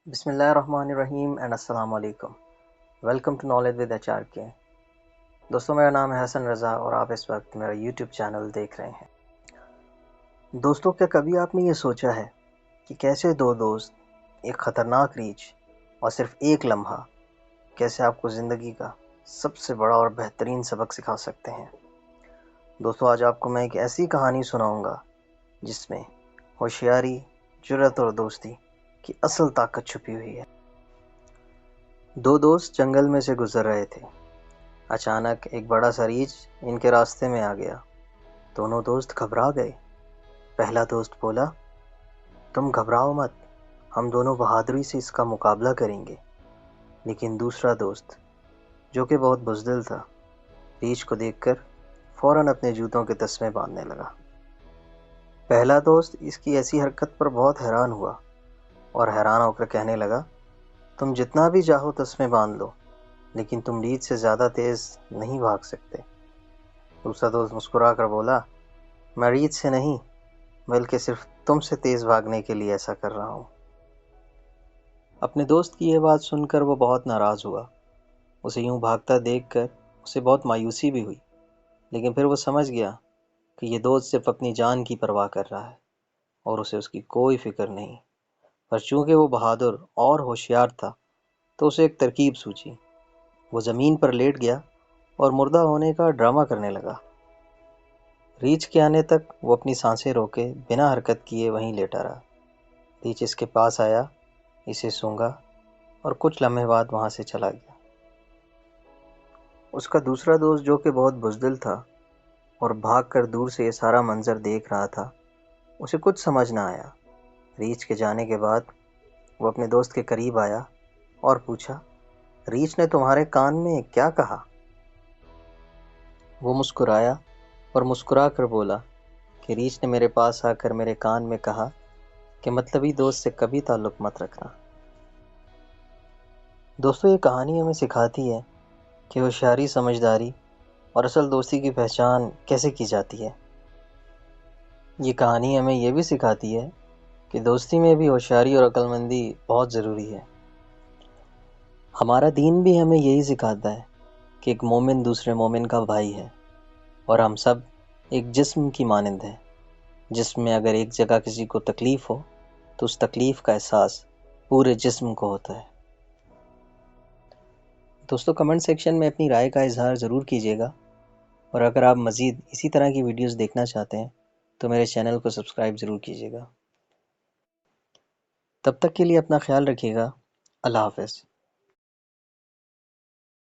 بسم اللہ الرحمن الرحیم اینڈ السلام علیکم. Welcome to knowledge with H R K. دوستوں، میرا نام ہے حسن رضا اور آپ اس وقت میرا یوٹیوب چینل دیکھ رہے ہیں. دوستوں، کیا کبھی آپ نے یہ سوچا ہے کہ کیسے دو دوست ایک خطرناک ریچھ اور صرف ایک لمحہ کیسے آپ کو زندگی کا سب سے بڑا اور بہترین سبق سکھا سکتے ہیں؟ دوستوں، آج آپ کو میں ایک ایسی کہانی سناؤں گا جس میں ہوشیاری، جرأت اور دوستی کی اصل طاقت چھپی ہوئی ہے. دو دوست جنگل میں سے گزر رہے تھے. اچانک ایک بڑا سا ریچھ ان کے راستے میں آ گیا. دونوں دوست گھبرا گئے. پہلا دوست بولا، تم گھبراؤ مت، ہم دونوں بہادری سے اس کا مقابلہ کریں گے. لیکن دوسرا دوست، جو کہ بہت بزدل تھا، ریچھ کو دیکھ کر فوراً اپنے جوتوں کے تسمے باندھنے لگا. پہلا دوست اس کی ایسی حرکت پر بہت حیران ہوا اور حیران ہو کر کہنے لگا، تم جتنا بھی چاہو تسمے باندھ لو، لیکن تم ریچھ سے زیادہ تیز نہیں بھاگ سکتے. دوسرا دوست مسکرا کر بولا، میں ریچھ سے نہیں بلکہ صرف تم سے تیز بھاگنے کے لیے ایسا کر رہا ہوں. اپنے دوست کی یہ بات سن کر وہ بہت ناراض ہوا. اسے یوں بھاگتا دیکھ کر اسے بہت مایوسی بھی ہوئی، لیکن پھر وہ سمجھ گیا کہ یہ دوست صرف اپنی جان کی پرواہ کر رہا ہے اور اسے اس کی کوئی فکر نہیں. پر چونکہ وہ بہادر اور ہوشیار تھا تو اسے ایک ترکیب سوچی. وہ زمین پر لیٹ گیا اور مردہ ہونے کا ڈرامہ کرنے لگا. ریچھ کے آنے تک وہ اپنی سانسیں روکے بنا حرکت کیے وہیں لیٹا رہا. ریچھ اس کے پاس آیا، اسے سونگھا اور کچھ لمحے بعد وہاں سے چلا گیا. اس کا دوسرا دوست، جو کہ بہت بزدل تھا اور بھاگ کر دور سے یہ سارا منظر دیکھ رہا تھا، اسے کچھ سمجھ نہ آیا. ریچھ کے جانے کے بعد وہ اپنے دوست کے قریب آیا اور پوچھا، ریچھ نے تمہارے کان میں کیا کہا؟ وہ مسکرایا اور مسکرا کر بولا کہ ریچھ نے میرے پاس آ کر میرے کان میں کہا کہ مطلبی دوست سے کبھی تعلق مت رکھنا. دوستوں، یہ کہانی ہمیں سکھاتی ہے کہ ہوشیاری، سمجھداری اور اصل دوستی کی پہچان کیسے کی جاتی ہے. یہ کہانی ہمیں یہ بھی سکھاتی ہے کہ دوستی میں بھی ہوشیاری اور عقل مندی بہت ضروری ہے. ہمارا دین بھی ہمیں یہی سکھاتا ہے کہ ایک مومن دوسرے مومن کا بھائی ہے اور ہم سب ایک جسم کی مانند ہیں، جسم میں اگر ایک جگہ کسی کو تکلیف ہو تو اس تکلیف کا احساس پورے جسم کو ہوتا ہے. دوستو، کمنٹ سیکشن میں اپنی رائے کا اظہار ضرور کیجیے گا، اور اگر آپ مزید اسی طرح کی ویڈیوز دیکھنا چاہتے ہیں تو میرے چینل کو سبسکرائب ضرور کیجیے گا. تب تک کے لیے اپنا خیال رکھیے گا. اللہ حافظ.